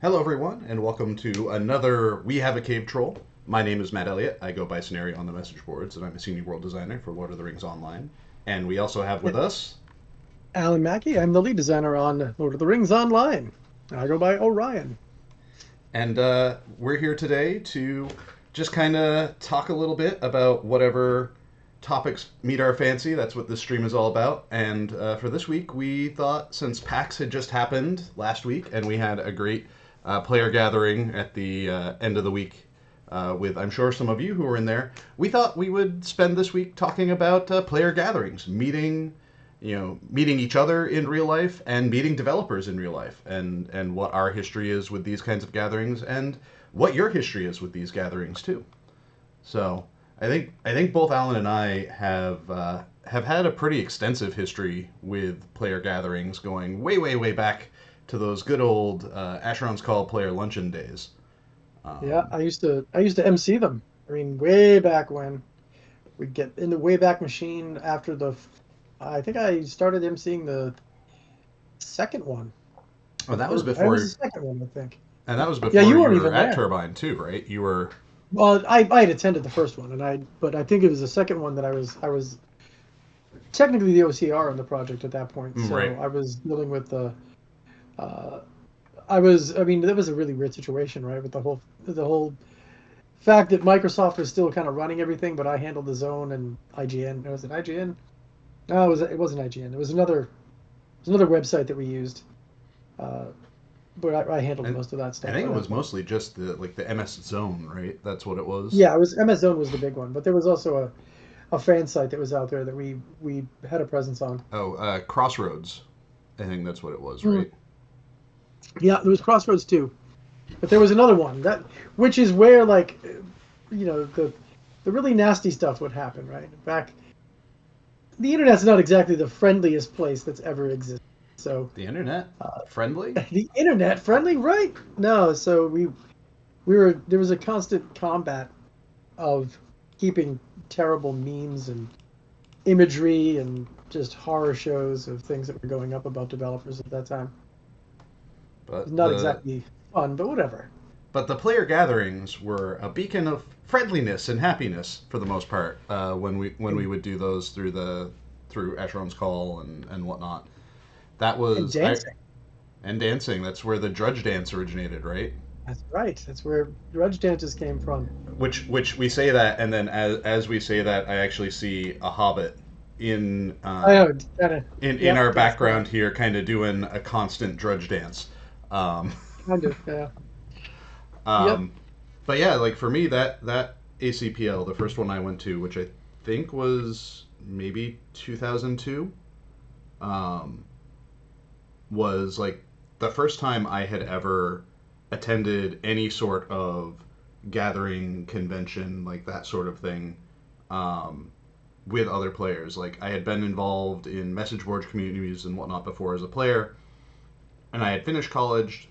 Hello, everyone, and welcome to another We Have a Cave Troll. My name is Matt Elliott. I go by Scenario on the message boards, and I'm a senior world designer for Lord of the Rings Online. And we also have with us. Alan Mackey. I'm the lead designer on Lord of the Rings Online. I go by Orion. And we're here today to just kind of talk a little bit about whatever topics meet our fancy. That's what this stream is all about. And for this week, we thought since PAX had just happened last week, and we had a great player gathering at the end of the week with, I'm sure, some of you who were in there, we thought we would spend this week talking about player gatherings, meeting each other in real life and meeting developers in real life, and what our history is with these kinds of gatherings and what your history is with these gatherings too. So I think both Alan and I have had a pretty extensive history with player gatherings, going way back to those good old Asheron's Call player luncheon days. Yeah, Um, I used to MC them. I mean, way back when we'd get in the Wayback Machine after I think I started MCing the second one. oh, The that was third, it was before, the second one, I think. and that was Yeah, before you you weren't were even at there. Turbine too, right? You were. Well, I had attended the first one, but I think it was the second one that I was technically the OCR on the project at that point. So Right. I was dealing with uh, I mean, that was a really weird situation, right? With the whole fact that Microsoft was still kind of running everything, but I handled the zone and IGN. Was it IGN? No, it wasn't IGN. It was another website that we used, uh, but I handled And most of that I stuff think by it that was point. mostly just the MS Zone, right? That's what it was. Yeah, it was MS Zone was the big one, but there was also a fan site that was out there that we had a presence on. Oh, Crossroads. I think that's what it was, Mm. right? Yeah, there was Crossroads too, but there was another one which is where the really nasty stuff would happen, right? Back the internet's not exactly the friendliest place that's ever existed. So The internet uh, friendly. the internet friendly, right? No, so we were there was a constant combat of keeping terrible memes and imagery and just horror shows of things that were going up about developers at that time. It was But not the exactly fun, but whatever. but the player gatherings were a beacon of friendliness and happiness for the most part. When we And, would do those through Asheron's Call and whatnot. That and was I dancing. and dancing. That's where the Drudge Dance originated, right? That's right. That's where grudge dances came from. Which we say that, and then as we say that, I actually see a hobbit in I uh, know, kind of. in Yep, our that's the background here, kind of doing a constant drudge dance. Um, kind of. Yeah. Yep. um, but yeah, like for me, that ACPL, the first one I went to, which I think was maybe 2002, um, was like the first time I had ever attended any sort of gathering, convention, like that sort of thing, um, with other players. Like I had been involved in message board communities and whatnot before as a player, and I had finished college,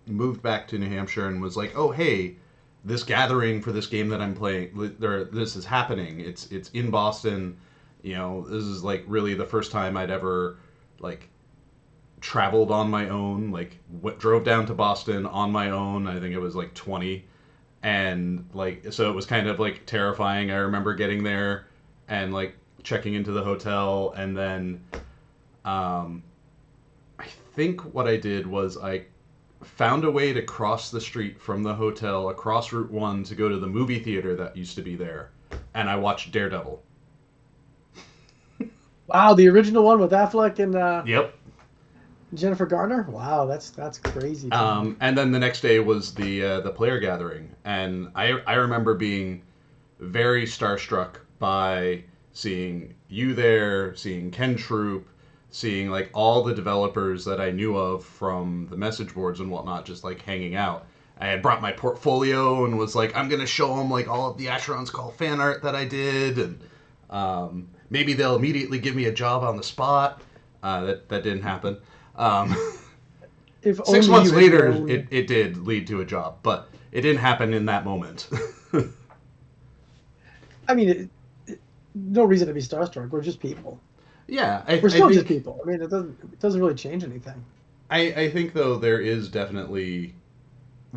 moved back to New Hampshire, and was like, oh hey, this gathering for this game that I'm playing, this is happening. It's in Boston. This is like really the first time I'd ever like traveled on my own. Like drove down to Boston on my own. I think it was like 20, and like so it was kind of like terrifying. I remember getting there and like checking into the hotel, and then um, I think what I did was I found a way to cross the street from the hotel across Route 1 to go to the movie theater that used to be there, and I watched Daredevil. Wow, the original one with Affleck and Yep. Jennifer Garner. Wow, that's crazy to me. And then the next day was the player gathering, and I remember being very starstruck by seeing you there, seeing Ken Troop, seeing like all the developers that I knew of from the message boards and whatnot, just like hanging out. I had brought my portfolio and was like, I'm gonna show them like all of the Asheron's Call fan art that I did, and maybe they'll immediately give me a job on the spot. That didn't happen. Um, If six only months you had later, known. it did lead to a job, but it didn't happen in that moment. I mean, no reason to be starstruck. We're just people. Yeah, I, We're I still just think people. I mean, it doesn't really change anything. I think though there is definitely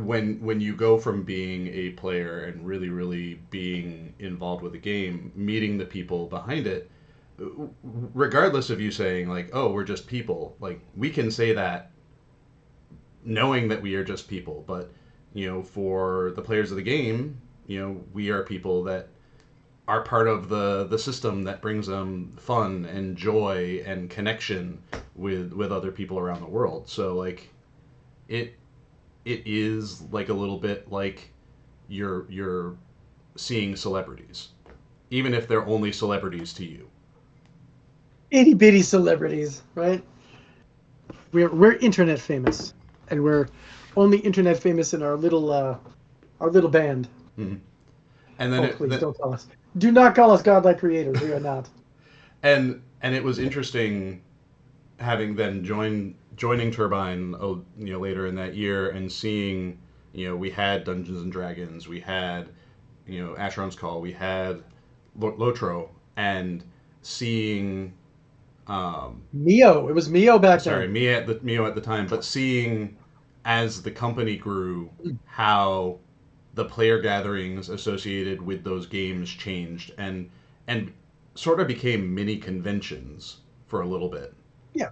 when you go from being a player and really being involved with the game, meeting the people behind it, regardless of you saying like, "Oh, we're just people," like we can say that knowing that we are just people, but for the players of the game, we are people that are part of the system that brings them fun and joy and connection with other people around the world. So like it it is like a little bit like you're seeing celebrities, even if they're only celebrities to you. Itty bitty celebrities, right? We're internet famous, and we're only internet famous in our little band. Mm-hmm. And then Oh, please don't call us. Do not call us godlike creators. We are not. and it was interesting having then joining Turbine, later in that year, and seeing, we had Dungeons and Dragons, we had, Asheron's Call, we had Lotro, and seeing, Mio. It was Mio back sorry, then. Mio at the time, but seeing as the company grew, how the player gatherings associated with those games changed and sort of became mini conventions for a little bit, Yeah.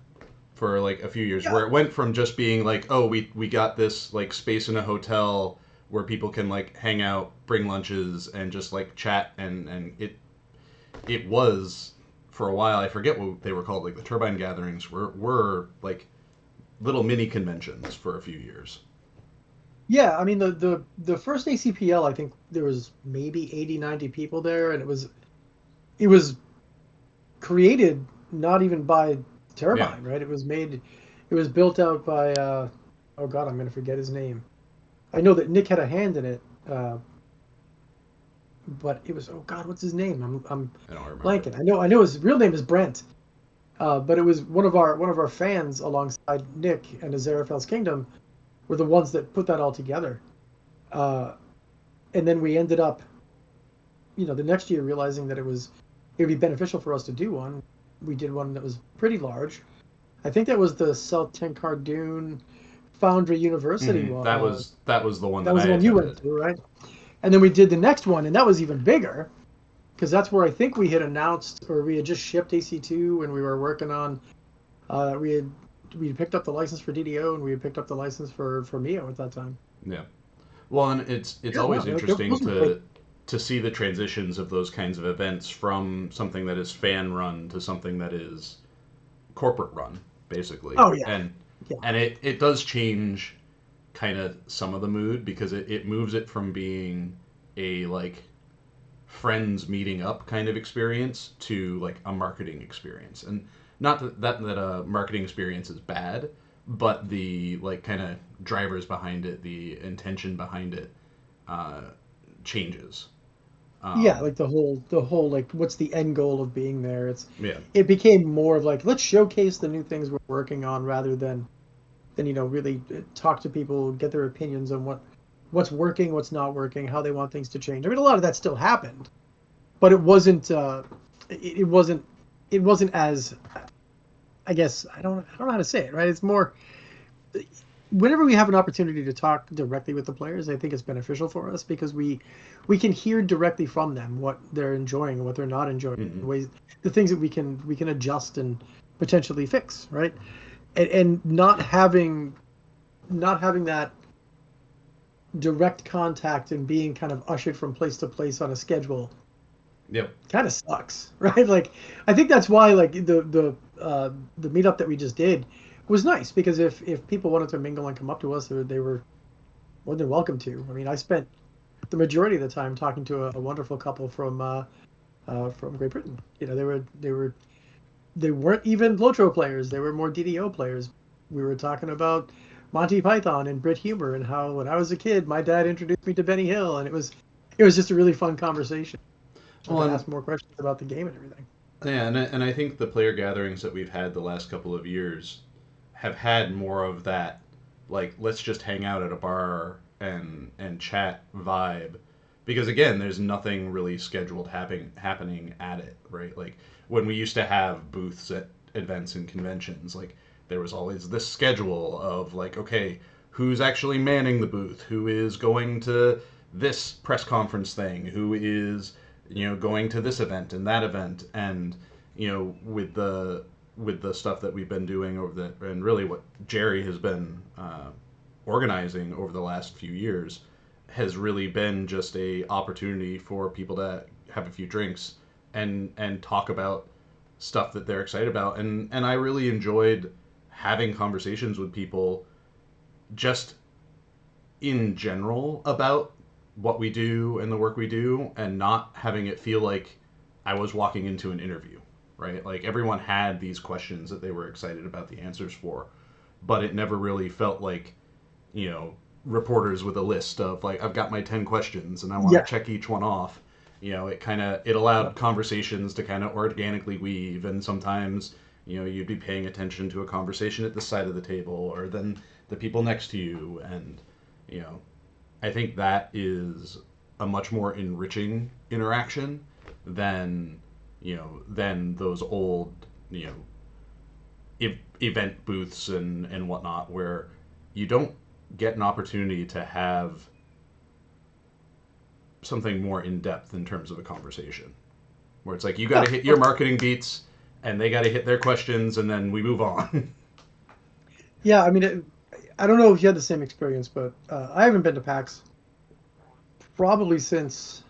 for like a few years, Yeah. where it went from just being like, oh, we got this like space in a hotel where people can like hang out, bring lunches, and just like chat, and it was, for a while, I forget what they were called, like the Turbine gatherings were like little mini conventions for a few years. Yeah, I mean the first ACPL, I think there was maybe 80, 90 people there, and it was created not even by Yeah. Turbine, right? It was built out by oh God, I'm gonna forget his name. I know that Nick had a hand in it, but it was, oh God, what's his name? I'm I don't remember. blanking. I know his real name is Brent, but it was one of our fans alongside Nick and Aziraphale's Kingdom were the ones that put that all together. Uh, and then we ended up, the next year realizing that it would be beneficial for us to do one. We did one that was pretty large. I think that was the South Tenkardoon Foundry University Hmm. one. That was the one That that was I the one you went attended. to, right? And then we did the next one, and that was even bigger because that's where I think we had announced, or we had just shipped AC2, and we were working on. We had picked up the license for DDO, and we had picked up the license for Mio at that time. Yeah. Well, and it's Yeah, wow, always interesting those were great. to see the transitions of those kinds of events from something that is fan run to something that is corporate run, basically. Oh yeah, yeah, And it does change kind of some of the mood, because it moves it from being a like friends meeting up kind of experience to like a marketing experience. And not that a marketing experience is bad, but the like kind of drivers behind it, the intention behind it, uh, changes. yeah. Um, Like the whole like, what's the end goal of being there? yeah. It became more of like, let's showcase the new things we're working on rather than really talk to people, get their opinions on what's working, what's not working, how they want things to change. I mean, a lot of that still happened, but it wasn't as, I guess, I don't know how to say it, right? It's more, whenever we have an opportunity to talk directly with the players, I think it's beneficial for us because we can hear directly from them what they're enjoying and what they're not enjoying, Hmm. the things that we can adjust and potentially fix, right? And not having that direct contact and being kind of ushered from place to place on a schedule Yep. kind of sucks, right? Like, I think that's why, like, the meetup that we just did was nice because if people wanted to mingle and come up to us, they were more than welcome to. I mean, I spent the majority of the time talking to a wonderful couple from Great Britain. They weren't even Lotro players; they were more DDO players. We were talking about Monty Python and Brit humor and how when I was a kid, my dad introduced me to Benny Hill, and it was just a really fun conversation. I Well, could and ask more questions about the game and everything. yeah, and I think the player gatherings that we've had the last couple of years have had more of that, like, let's just hang out at a bar and chat vibe, because again, there's nothing really scheduled happening at it, right? Like when we used to have booths at events and conventions, like there was always this schedule of like, okay, who's actually manning the booth, who is going to this press conference thing, who is going to this event and that event, and with the stuff that we've been doing over the and really what Jerry has been organizing over the last few years has really been just a opportunity for people to have a few drinks and talk about stuff that they're excited about, and I really enjoyed having conversations with people just in general about what we do and the work we do, and not having it feel like I was walking into an interview, right? Like everyone had these questions that they were excited about the answers for, but it never really felt like, reporters with a list of like, I've got my 10 questions and I want to Yeah. check each one off. It allowed conversations to kind of organically weave, and sometimes you'd be paying attention to a conversation at the side of the table or then the people next to you, and you know I think that is a much more enriching interaction than than those old you know event booths and whatnot, where you don't get an opportunity to have something more in depth in terms of a conversation, where it's like you got Yeah. to hit your marketing beats and they got to hit their questions and then we move on. Yeah. I mean, I don't know if you had the same experience, but I haven't been to PAX probably since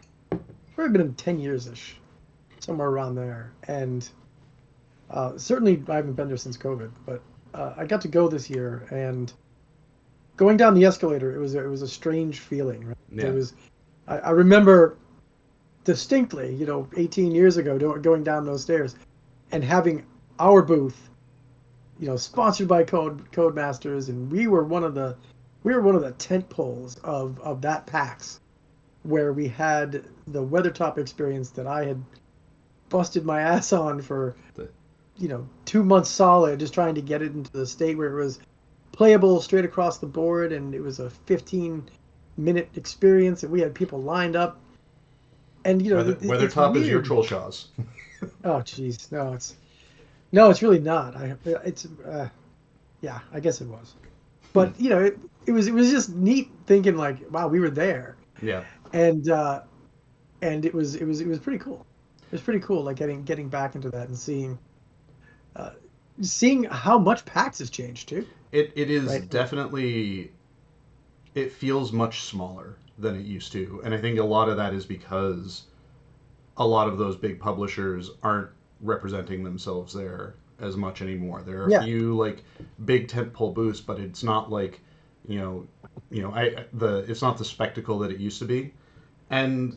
probably been 10 years ish, somewhere around there. And certainly I haven't been there since COVID, but I got to go this year, and going down the escalator, it was a strange feeling, right? It Yeah. was I remember distinctly, 18 years ago, going down those stairs and having our booth, sponsored by Codemasters, and we were one of the tent poles of that PAX, where we had the Weathertop experience that I had busted my ass on for The- 2 months solid, just trying to get it into the state where it was playable straight across the board, and it was a 15-minute experience, and we had people lined up, and Weather it's top is your weird. troll shaws. Oh, jeez, no, it's really not. It's yeah, I guess it was, Hmm. but it was just neat thinking like, wow, we were there, Yeah. and it was pretty cool. It was pretty cool, like getting back into that and uh, seeing how much PAX has changed too, It is right? definitely, it feels much smaller than it used to, and I think a lot of that is because a lot of those big publishers aren't representing themselves there as much anymore. There are a Yeah, few like big tentpole booths, but it's not like you know I the it's not the spectacle that it used to be. And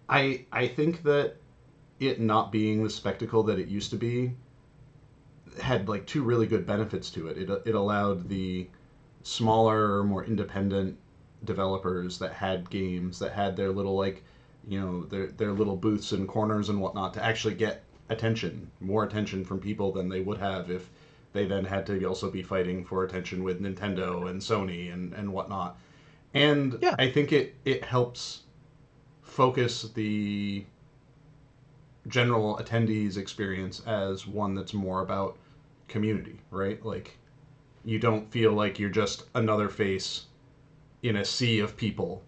I think that it not being the spectacle that it used to be had like two really good benefits to it. It allowed the smaller, more independent developers that had games that had their little like their little booths and corners and whatnot to actually get more attention from people than they would have if they then had to also be fighting for attention with Nintendo and Sony and whatnot. And yeah, I think it helps focus the general attendees experience as one that's more about community, right? Like you don't feel like you're just another face in a sea of people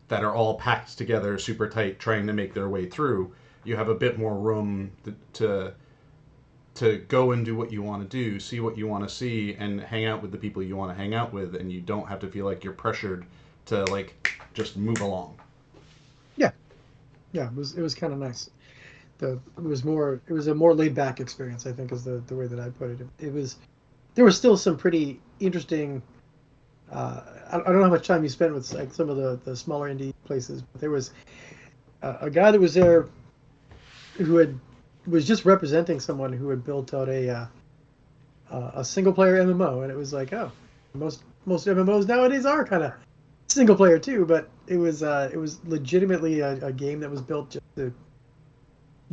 that are all packed together super tight trying to make their way through. You have a bit more room to go and do what you want to do, see what you want to see, and hang out with the people you want to hang out with, and you don't have to feel like you're pressured to like just move along. yeah, yeah. It was kind of nice. It was a more laid back experience, I think, is the way that I put it. It was There were still some pretty interesting. I don't know how much time you spent with like some of the smaller indie places, but there was a guy that was there who was just representing someone who had built out a single player MMO, and it was like, oh, most MMOs nowadays are kind of single player too, but it was legitimately a game that was built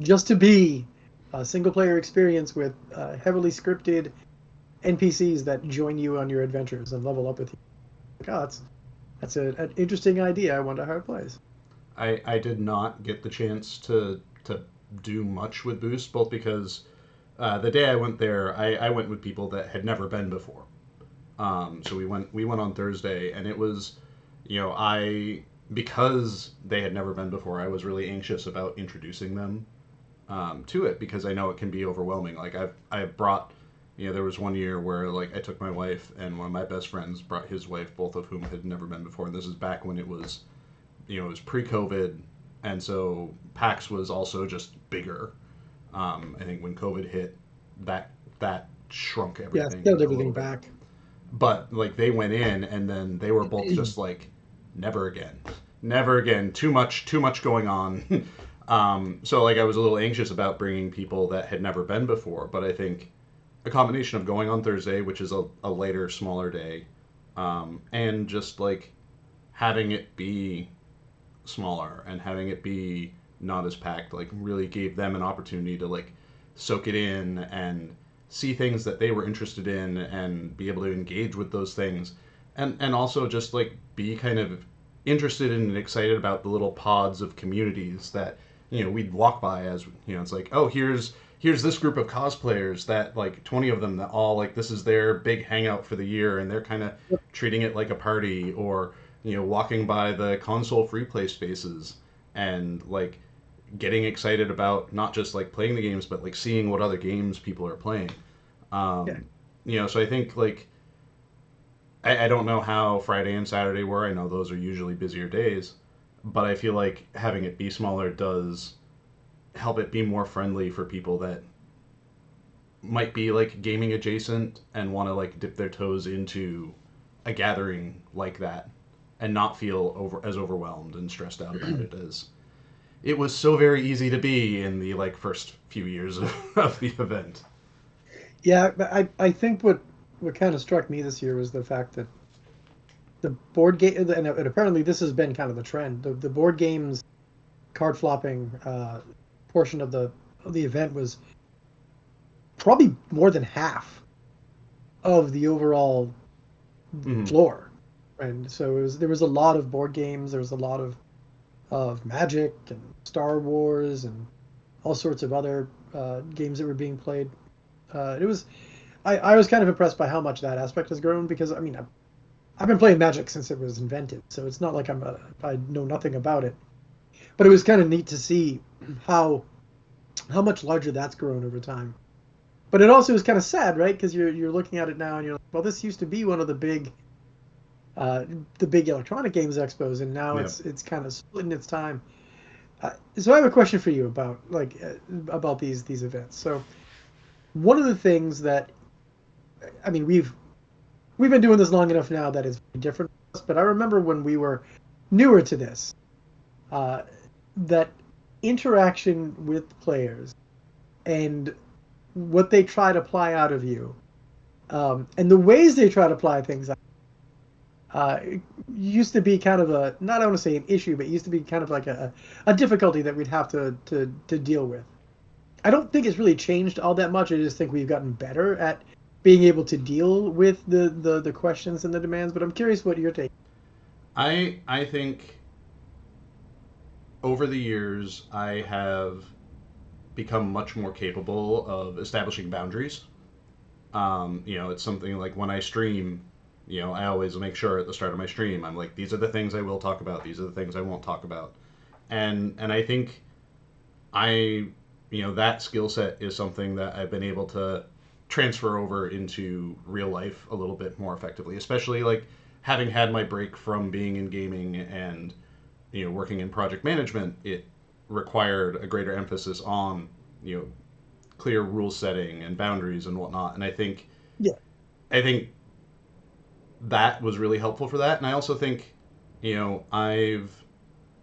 just to be a single player experience with heavily scripted NPCs that join you on your adventures and level up with you. Like, oh, that's an interesting idea. I wonder how it plays. I did not get the chance to do much with Boost, both because the day I went there, I went with people that had never been before. So we went on Thursday, and it was, I because they had never been before, I was really anxious about introducing them to it because I know it can be overwhelming. Like I've brought, there was one year where like I took my wife and one of my best friends brought his wife, both of whom had never been before, and this is back when it was pre-COVID, and so PAX was also just bigger. I think when COVID hit, that shrunk Yeah, everything scaled a little everything bit. back. But like they went in, and then they were both just like, never again, never again. Too much going on. So like I was a little anxious about bringing people that had never been before, but I think a combination of going on Thursday, which is a later, smaller day, and just like having it be smaller and having it be not as packed like really gave them an opportunity to like soak it in and see things that they were interested in and be able to engage with those things and also just like be kind of interested and excited about the little pods of communities that we'd walk by as it's like, oh, here's this group of cosplayers that like 20 of them that all like this is their big hangout for the year and they're kind of treating it like a party, or walking by the console free play spaces and like getting excited about not just like playing the games but like seeing what other games people are playing. Yeah, um so I think like I don't know how Friday and Saturday were. I know those are usually busier days, but I feel like having it be smaller does help it be more friendly for people that might be like gaming adjacent and want to like dip their toes into a gathering like that and not feel as overwhelmed and stressed out about it as it was so very easy to be in the like first few years of the event. yeah. But I think what kind of struck me this year was the fact that the board game, and apparently this has been kind of the trend. The board games card flopping portion of the event was probably more than half of the overall Mm-hmm. floor, and so there was a lot of board games. There was a lot of Magic and Star Wars and all sorts of other games that were being played. It was I was kind of impressed by how much that aspect has grown because I mean I've been playing Magic since it was invented, so it's not like I know nothing about it. But it was kind of neat to see how how much larger that's grown over time. But it also is kind of sad, right? Because you're looking at it now and you're like, well, this used to be one of uh, the big electronic games expos, and now Yeah. it's kind of splitting its time. So I have a question for you about these events. So one of the things that I mean we've been doing this long enough now that it's very different for us, but I remember when we were newer to this, uh, that interaction with players and what they try to apply out of you, and the ways they try to apply things it used to be kind of a not I want to say an issue, but it used to be kind of like a difficulty that we'd have to deal with. I don't think it's really changed all that much. I just think we've gotten better at being able to deal with the questions and the demands. But I'm curious what your take. I think over the years I have become much more capable of establishing boundaries. It's something like when I stream, I always make sure at the start of my stream, I'm like, these are the things I will talk about, these are the things I won't talk about. And I think I, that skill set is something that I've been able to transfer over into real life a little bit more effectively, especially like having had my break from being in gaming and, working in project management. It required a greater emphasis on, you know, clear rule setting and boundaries and whatnot. And Yeah, I think that was really helpful for that. And I also think, I've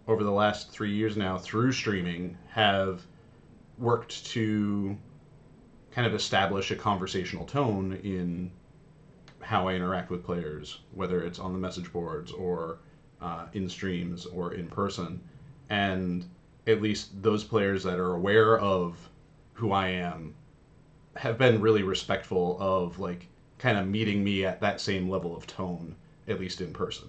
over the last 3 years now through streaming have worked to kind of establish a conversational tone in how I interact with players, whether it's on the message boards or in streams or in person. And at least those players that are aware of who I am have been really respectful of like kind of meeting me at that same level of tone, at least in person.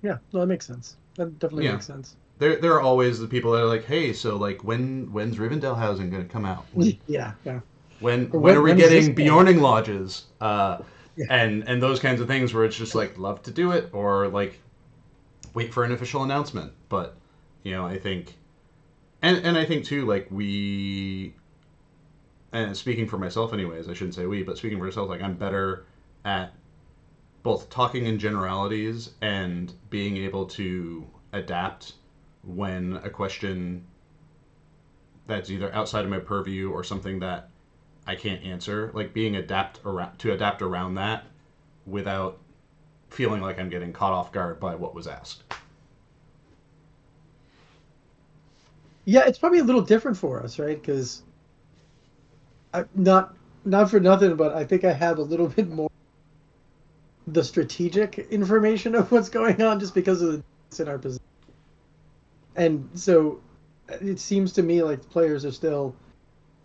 yeah, no, that makes sense. That definitely Yeah. makes sense. There are always the people that are like, hey, so like when's Rivendell Housing gonna come out? When Yeah, yeah. When are we when is this getting going? Bjorning lodges? Yeah. And those kinds of things where it's just like love to do it or like wait for an official announcement. But I think and I think too like we and speaking for myself anyways, I shouldn't say we, but speaking for myself, like I'm better at both talking in generalities and being able to adapt when a question that's either outside of my purview or something that I can't answer, like being adapt around that without feeling like I'm getting caught off guard by what was asked. Yeah, it's probably a little different for us, right? Because not for nothing, but I think I have a little bit more the strategic information of what's going on just because of the in our position. And so it seems to me like the players are still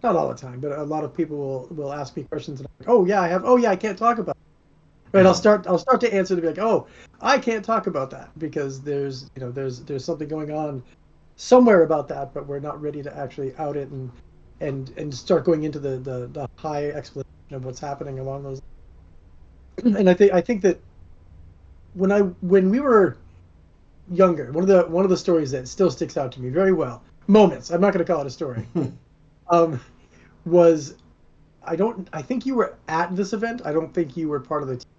not all the time, but a lot of people will ask me questions and I'm like, oh yeah, I have. Oh yeah, I can't talk about it. Right. Mm-hmm. I'll start to answer to be like, oh, I can't talk about that because there's something going on somewhere about that, but we're not ready to actually out it and start going into the high explanation of what's happening along those. And I think that when we were younger, one of the stories that still sticks out to me very well, moments. I'm not going to call it a story. Um, was I think you were at this event. I don't think you were part of the team.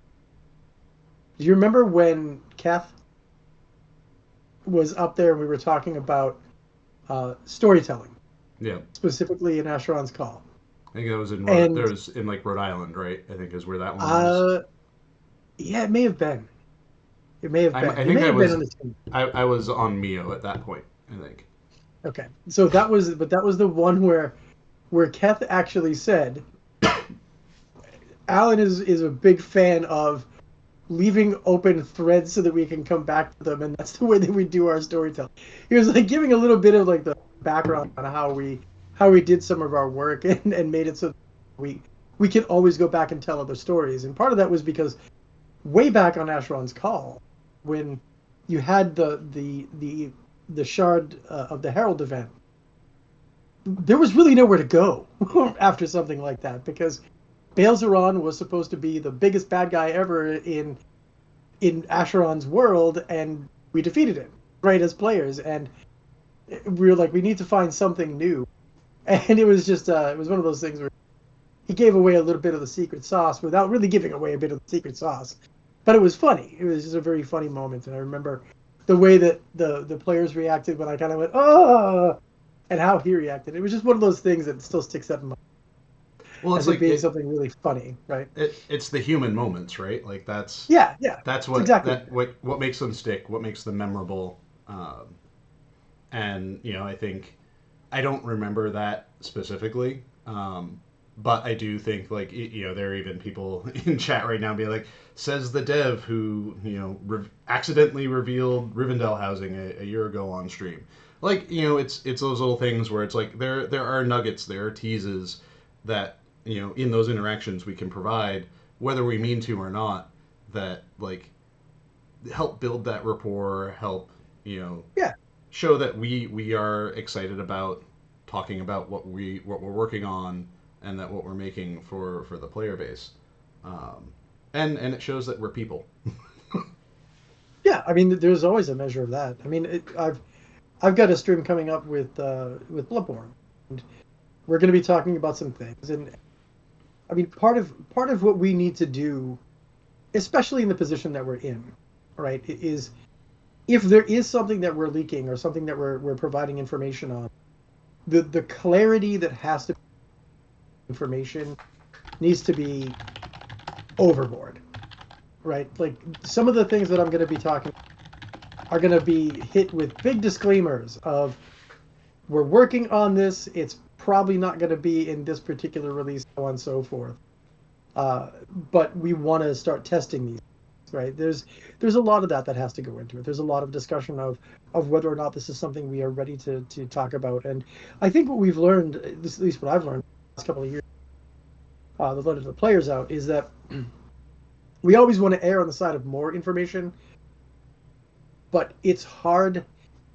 Do you remember when Kath was up there and we were talking about storytelling, Yeah, specifically in Asheron's Call? I think that was in there And was in like Rhode Island, right? I think is where that one was. uh, yeah, it may have been. It may have been. I You think may I have been was on the team. I was on Mio at that point. I think. Okay, so that was the one where Keth actually said Alan is a big fan of leaving open threads so that we can come back to them, and that's the way that we do our storytelling. He was like giving a little bit of like the background on how we did some of our work and made it so we we can always go back and tell other stories. And part of that was because way back on Asheron's Call, when you had the Shard of the Herald event, there was really nowhere to go after something like that because Baelzeron was supposed to be the biggest bad guy ever in Asheron's world, and we defeated him, right, as players. And we were like, we need to find something new. And it was one of those things where he gave away a little bit of the secret sauce without really giving away a bit of the secret sauce. But it was funny. It was just a very funny moment. And I remember the way that the players reacted when I kind of went, oh, and how he reacted. It was just one of those things that still sticks up in my Well, it's as it like being something really funny, right? it's the human moments, right? Like Yeah, yeah, that's it's exactly. what makes them stick, what makes them memorable. And I think I don't remember that specifically, but I do think like there are even people in chat right now being like, says the dev who accidentally revealed Rivendell housing a year ago on stream. Like it's those little things where it's like there are nuggets, there are teases that in those interactions we can provide, whether we mean to or not, that like help build that rapport, help you know Yeah, show that we are excited about talking about what we're working on and that what we're making for the player base, and it shows that we're people. yeah. I mean, there's always a measure of that. I mean, I've got a stream coming up with Bloodborne, and we're going to be talking about some things. And I mean, part of what we need to do, especially in the position that we're in, right, is if there is something that we're leaking or something that we're providing information on, the clarity that has to be information needs to be overboard, right? Like some of the things that I'm going to be talking are going to be hit with big disclaimers of we're working on this. It's probably not going to be in this particular release, so on and so forth. Uh, but we want to start testing these, right? There's a lot of that has to go into it. There's a lot of discussion of whether or not this is something we are ready to talk about. And I think what we've learned, at least what I've learned the last couple of years, the letter to the players out, is that we always want to err on the side of more information, but it's hard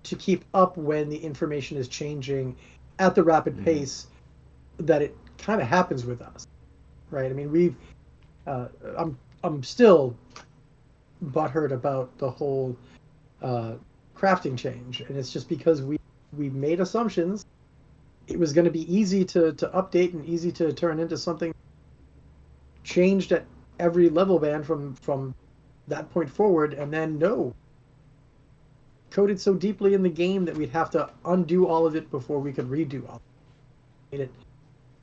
to keep up when the information is changing at the rapid Mm-hmm. pace that it kind of happens with us, right? I mean, uh, I'm still butthurt about the whole uh, crafting change, and it's just because we made assumptions. It was going to be easy to update and easy to turn into something changed at every level band from that point forward, and then no, coded so deeply in the game that we'd have to undo all of it before we could redo all of it. Made it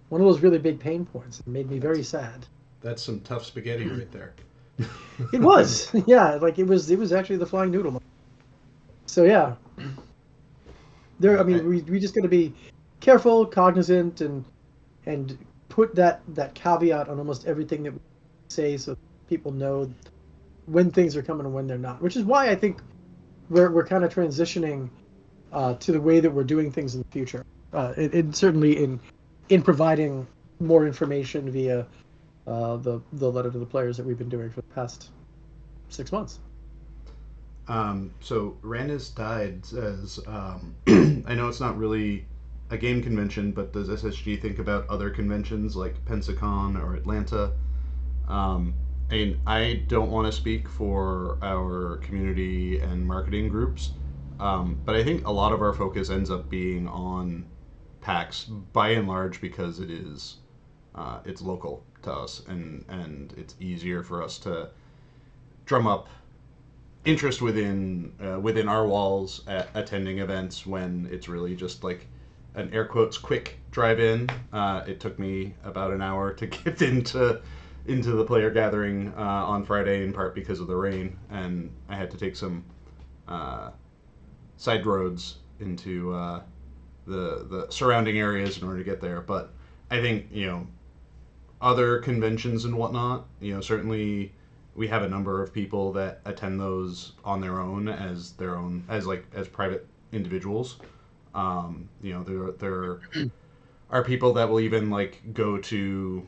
one of those really big pain points. It made me very sad. That's some tough spaghetti right there. It was, yeah, like it was actually the flying noodle. So yeah, there. I mean, we just got to be careful, cognizant, and put that caveat on almost everything that we say, so people know when things are coming and when they're not. Which is why I think we're kind of transitioning to the way that we're doing things in the future. It certainly in providing more information via the letter to the players that we've been doing for the past 6 months. So Rannis Died says, I know it's not really a game convention, but does SSG think about other conventions like Pensacon or Atlanta? And I don't want to speak for our community and marketing groups, but I think a lot of our focus ends up being on PAX by and large because it's local to us and it's easier for us to drum up interest within our walls at attending events when it's really just like an air quotes quick drive in. It took me about an hour to get into the player gathering on Friday, in part because of the rain, and I had to take some side roads into the surrounding areas in order to get there. But I think other conventions and whatnot, certainly we have a number of people that attend those on their own as private individuals. There are people that will even like go to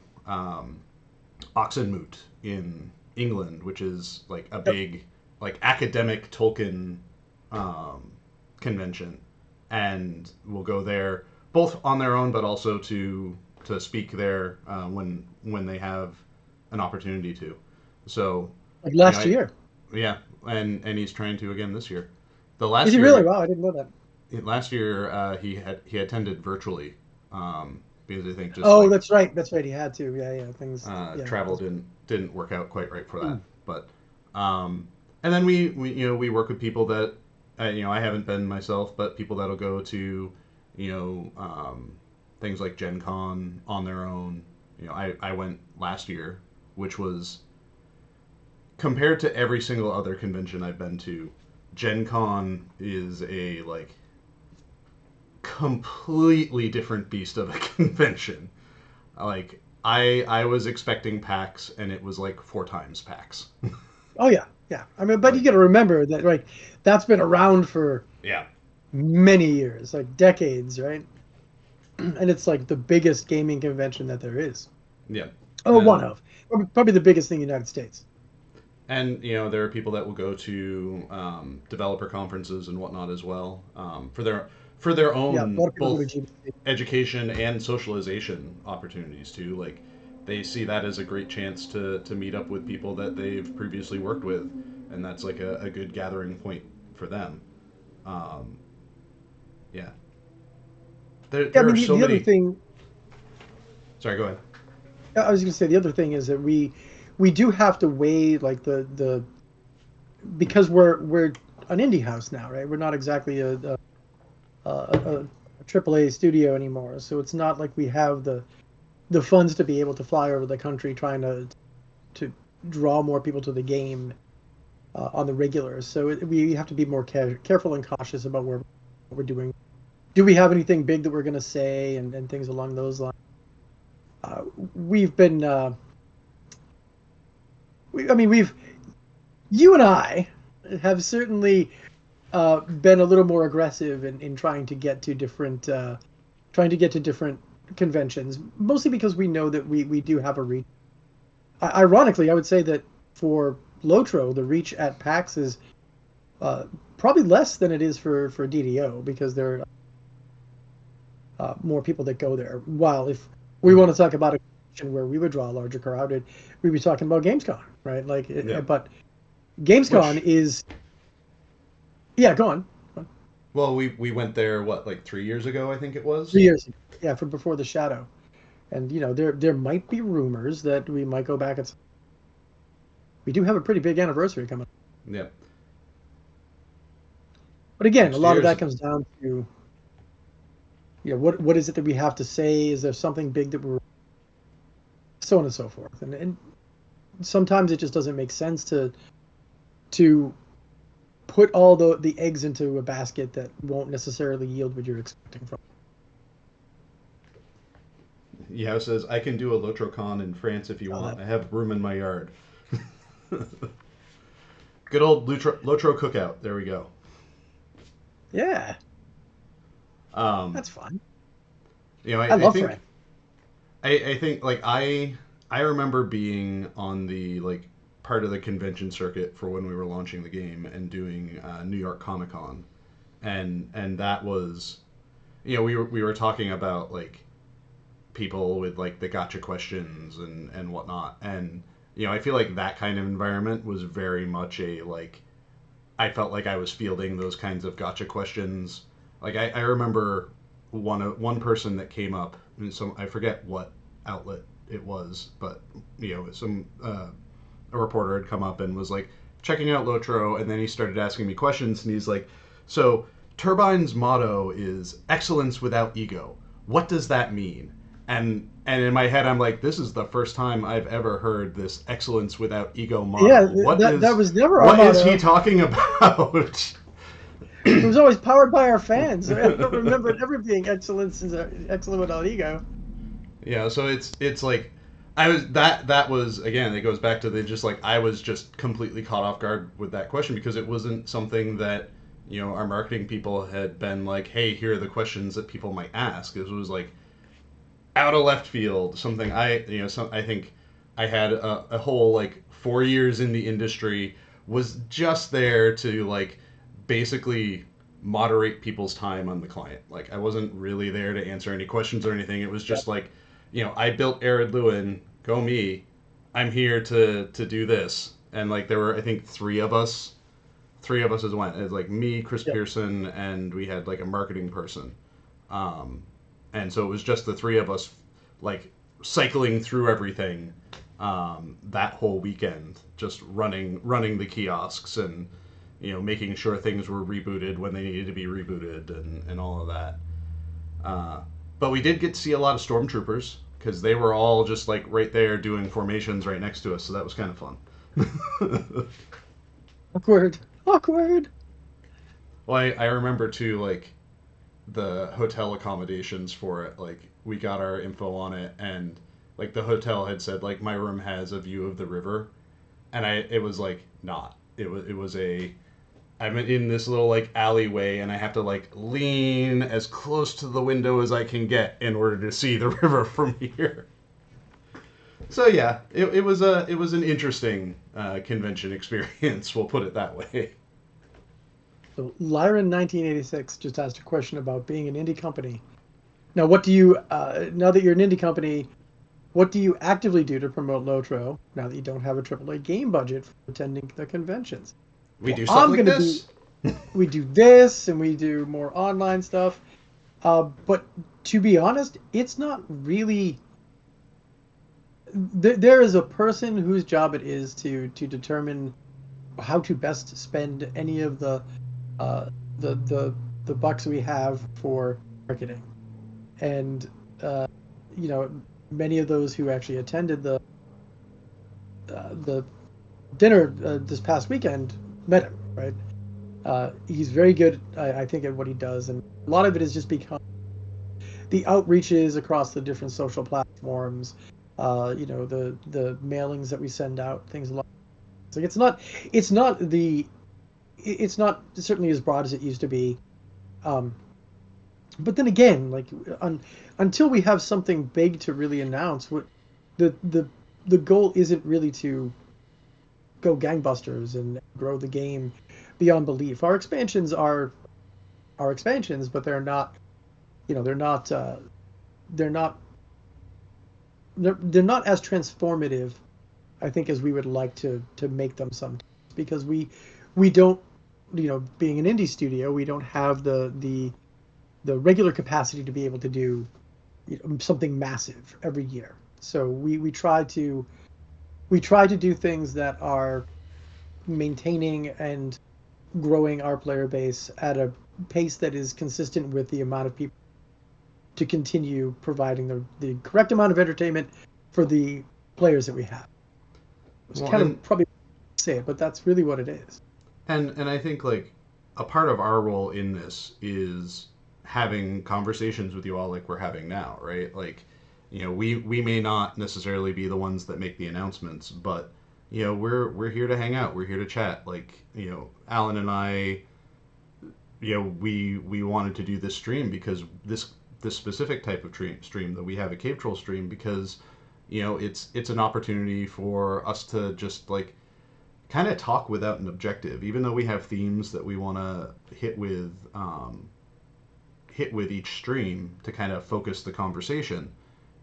Oxenmoot in England, which is like a Yep. big like academic Tolkien convention, and will go there both on their own, but also to speak there when they have an opportunity to. So, Like you know, last I, year. yeah, and he's trying to again this year. The Is last he really? year, Wow, I didn't know that. he attended virtually because I think just Oh, like that's right. That's right. He had to. Yeah, yeah. Things. Yeah. travel didn't work out quite right for that. Mm. But and then we work with people that I haven't been myself, but people that'll go to you know things like Gen Con on their own. I went last year, which was compared to every single other convention I've been to. Gen Con is a like completely different beast of a convention. Like I was expecting PAX and it was like 4 times PAX. Oh yeah, yeah. I mean, but you Like got to remember that, right? That's been around for yeah, many years, like decades, right? And it's like the biggest gaming convention that there is. yeah. Oh, one And of probably the biggest in the United States. there are people that will go to developer conferences and whatnot as well for their Yeah, a own lot of people go to both GBC. education and socialization opportunities too. Like they see that as a great chance to meet up with people that they've previously worked with, and that's like a good gathering point for them. Um, yeah, there Yeah, I there mean, are so the other many. thing Sorry, go ahead. I was going to say, the other thing is that we do have to weigh like the because we're an indie house now, right? We're not exactly a AAA studio anymore, so it's not like we have the funds to be able to fly over the country trying to draw more people to the game on the regular. So we have to be more careful and cautious about what we're doing. Do we have anything big that we're going to say and things along those lines? Uh, we've been, I mean, you and I have certainly been a little more aggressive in trying to get to different conventions, mostly because we know that we do have a reach. Ironically, I would say that for Lotro, the reach at PAX is uh, probably less than it is for DDO because there are more people that go there. While if we want to talk about a convention where we would draw a larger crowd, we'd be talking about Gamescom, right? Like, Yeah. but Gamescom Which, is, yeah, go on. well, we went there what, like 3 years ago, I think it was. 3 years ago. Yeah, from before the shadow. And there might be rumors that we might go back and we do have a pretty big anniversary coming up. Yeah. But again, a Next lot of year's. that comes down to what is it that we have to say? Is there something big that we're so on and so forth? And sometimes it just doesn't make sense to put all the eggs into a basket that won't necessarily yield what you're expecting from. Yeah, says I can do a Lotrocon in France if you Uh, want. I have room in my yard. Good old Lotro cookout. There we go. yeah, Um, that's fun. I I love think France. I think like I remember being on the like part of the convention circuit for when we were launching the game and doing New York Comic Con, and that was, we were talking about like people with like the gotcha questions and whatnot, and I feel like that kind of environment was very much a like I felt like I was fielding those kinds of gotcha questions. Like I remember one person that came up, and some I forget what outlet it was, but some a reporter had come up and was like checking out Lotro, and then he started asking me questions, and he's like, "So Turbine's motto is excellence without ego. What does that mean?" And in my head, I'm like, this is the first time I've ever heard this excellence without ego Yeah, motto. What that is was never our what is he motto. talking about? It was always powered by our fans. I don't remember it ever being excellent without ego. So it's like that was, again, it goes back to the just like I was just completely caught off guard with that question because it wasn't something that our marketing people had been like, hey, here are the questions that people might ask. It was like out of left field, something I think I had a whole like 4 years in the industry, was just there to like basically moderate people's time on the client. Like I wasn't really there to answer any questions or anything. It was Yeah, just like, I built Arid Lewin, go me. I'm here to do this. And like there were, I think, three of us as went. It was like me, Chris yeah, Pearson, and we had like a marketing person. Um, and so it was just the three of us, like cycling through everything that whole weekend, just running the kiosks and making sure things were rebooted when they needed to be rebooted and all of that. Uh, but we did get to see a lot of stormtroopers because they were all just like right there doing formations right next to us, so that was kind of fun. awkward, awkward. Well, I remember too, like the hotel accommodations for it. Like we got our info on it, and like the hotel had said like my room has a view of the river, and it was like not. It was a I'm in this little like alleyway, and I have to like lean as close to the window as I can get in order to see the river from here. So yeah, it was an interesting convention experience. We'll put it that way. So Lyron 1986 just asked a question about being an indie company. Now, what do you now that you're an indie company? What do you actively do to promote Lotro now that you don't have a AAA game budget for attending the conventions? We Well, do stuff I'm like going to be. this. We do this and we do more online stuff. But to be honest, it's not really. There is a person whose job it is to determine how to best spend any of uh, the the bucks we have for marketing, and uh, you know many of those who actually attended the dinner this past weekend met him, right. He's very good, I think, at what he does, and a lot of it is just because the outreaches across the different social platforms, the mailings that we send out, things like like it's not the it's not certainly as broad as it used to be. Um, but then again, like until we have something big to really announce, what the the the goal isn't really to go gangbusters and grow the game beyond belief. Our expansions are expansions, but they're not, they're not they're not as transformative, I think, as we would like to make them sometimes, because we don't, being an indie studio, we don't have the regular capacity to be able to do, something massive every year. So we try to do things that are maintaining and growing our player base at a pace that is consistent with the amount of people to continue providing the correct amount of entertainment for the players that we have. It's Well, kind of probably say it, but that's really what it is. and I think like a part of our role in this is having conversations with you all like we're having now, right? Like, we may not necessarily be the ones that make the announcements, but we're here to hang out, we're here to chat. Like, Alan and I, we wanted to do this stream because this specific type of stream that we have, a cave troll stream, because it's an opportunity for us to just like kind of talk without an objective, even though we have themes that we want to hit with each stream to kind of focus the conversation.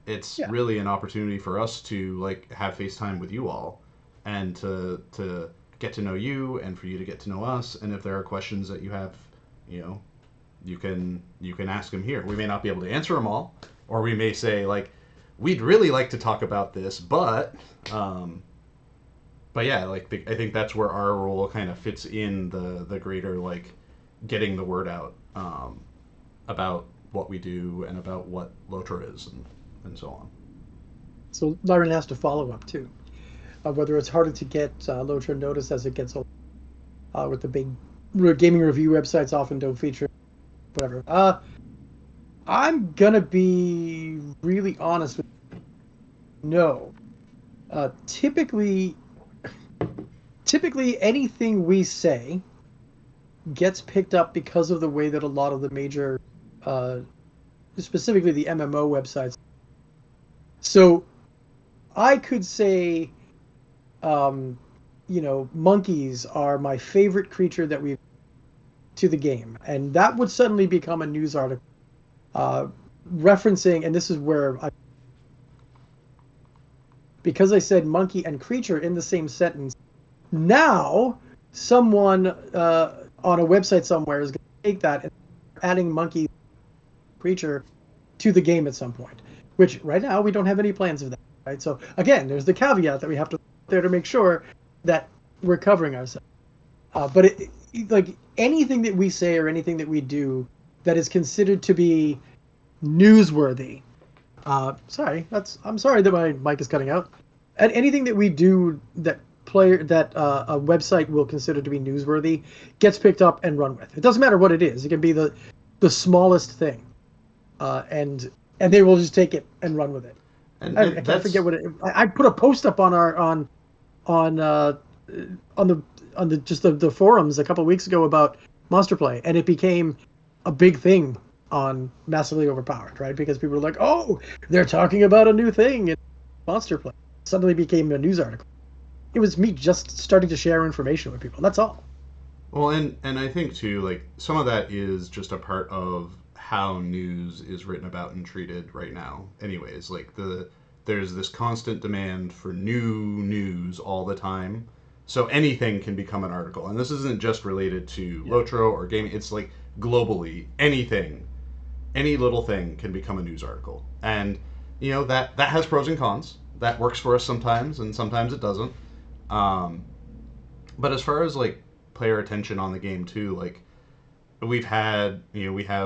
It's Yeah, really an opportunity for us to like have FaceTime with you all and to get to know you and for you to get to know us. And if there are questions that you have, you know, you can ask them here. We may not be able to answer them all, or we may say like, we'd really like to talk about this, um, but yeah, like I think that's where our role kind of fits in the greater like getting the word out about what we do and about what Lotra is and so on. so Lauren has to follow up too. Whether it's harder to get Lotro noticed as it gets older, with the big gaming review websites often don't feature whatever. I'm gonna be really honest with you. No. Typically anything we say gets picked up because of the way that a lot of the major, uh, specifically the MMO websites. So I could say, um, monkeys are my favorite creature that we've to the game, and that would suddenly become a news article, uh, referencing, and this is where because I said monkey and creature in the same sentence. Now, someone on a website somewhere is going to take that and adding monkey creature to the game at some point, which right now we don't have any plans of that. Right. So again, there's the caveat that we have to there to make sure that we're covering ourselves. But like anything that we say or anything that we do that is considered to be newsworthy. Sorry, I'm sorry that my mic is cutting out. And anything that we do that a website will consider to be newsworthy gets picked up and run with. It doesn't matter what it is. It can be the smallest thing, and they will just take it and run with it. I And can't forget that's what it. I put a post up on our on on the just the forums a couple of weeks ago about Monster Play, and it became a big thing on Massively Overpowered, right? Because people were like, "Oh, they're talking about a new thing in Monster Play." It suddenly became a news article. It was me just starting to share information with people. That's all. well, and I think too like some of that is just a part of how news is written about and treated right now. Anyways, like there's this constant demand for new news all the time. So anything can become an article. And this isn't just related to Yeah. Lotro or gaming. It's like globally, anything, any little thing can become a news article. And that has pros and cons. That works for us sometimes and sometimes it doesn't. Um, but as far as like player attention on the game too, like we have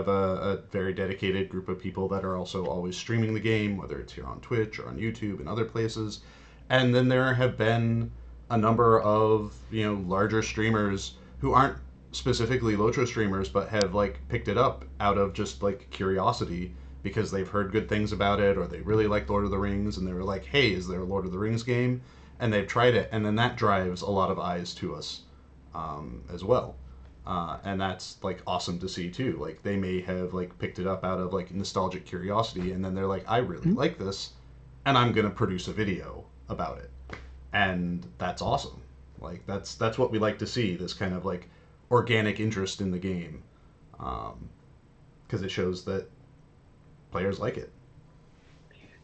a very dedicated group of people that are also always streaming the game, whether it's here on Twitch or on YouTube and other places. And then there have been a number of larger streamers who aren't specifically Lotro streamers, but have like picked it up out of just like curiosity because they've heard good things about it or they really like Lord of the Rings and they were like, hey, is there a Lord of the Rings game? And they've tried it, and then that drives a lot of eyes to us as well. And that's like awesome to see too. Like they may have like picked it up out of like nostalgic curiosity, and then they're like, I really Mhm. like this, and I'm gonna produce a video about it, and that's awesome. Like that's what we like to see. This kind of like organic interest in the game, because it shows that players like it.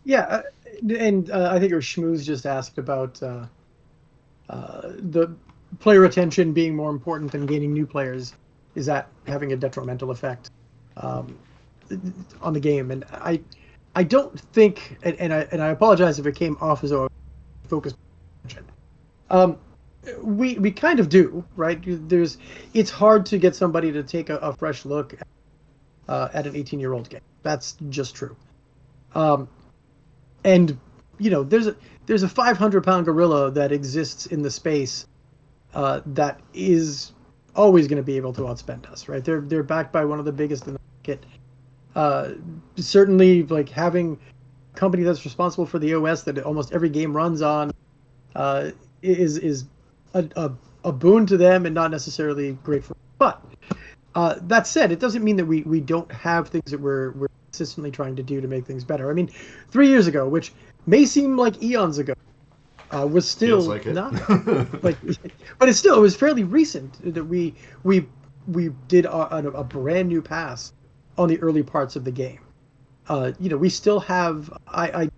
Yeah, and I think it was Schmooze just asked about the player retention being more important than gaining new players. Is that having a detrimental effect um, on the game? And I don't think, and I apologize if it came off as a focus. Um, we kind of do, right? It's hard to get somebody to take a fresh look at an 18-year-old game. That's just true. Um, and there's a 500-pound gorilla that exists in the space that is always going to be able to outspend us, right? They're backed by one of the biggest in the market. Uh, Certainly, like having a company that's responsible for the OS that almost every game runs on uh, is a boon to them and not necessarily great for. But that said, it doesn't mean that we don't have things that we're consistently trying to do to make things better. I mean, 3 years ago, which may seem like eons ago, was Feels still like it. not like, but it was fairly recent that we did a brand new pass on the early parts of the game. We still have I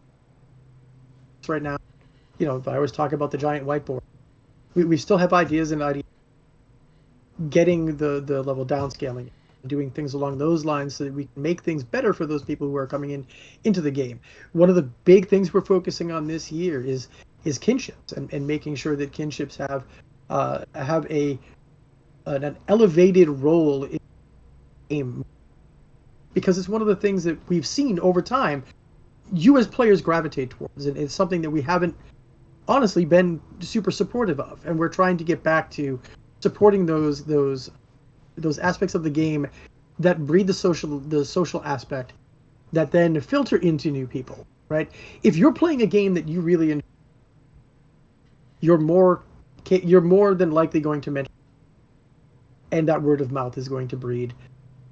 right now. I always talk about the giant whiteboard. We still have ideas and ideas getting the level downscaling, doing things along those lines so that we can make things better for those people who are coming into the game. One of the big things we're focusing on this year is kinships and making sure that kinships have an elevated role in the game, because it's one of the things that we've seen over time you as players gravitate towards, and it's something that we haven't honestly been super supportive of, and we're trying to get back to supporting those aspects of the game that breed the social aspect that then filter into new people, right? If you're playing a game that you really enjoy, you're more you're more than likely going to mention, and that word of mouth is going to breed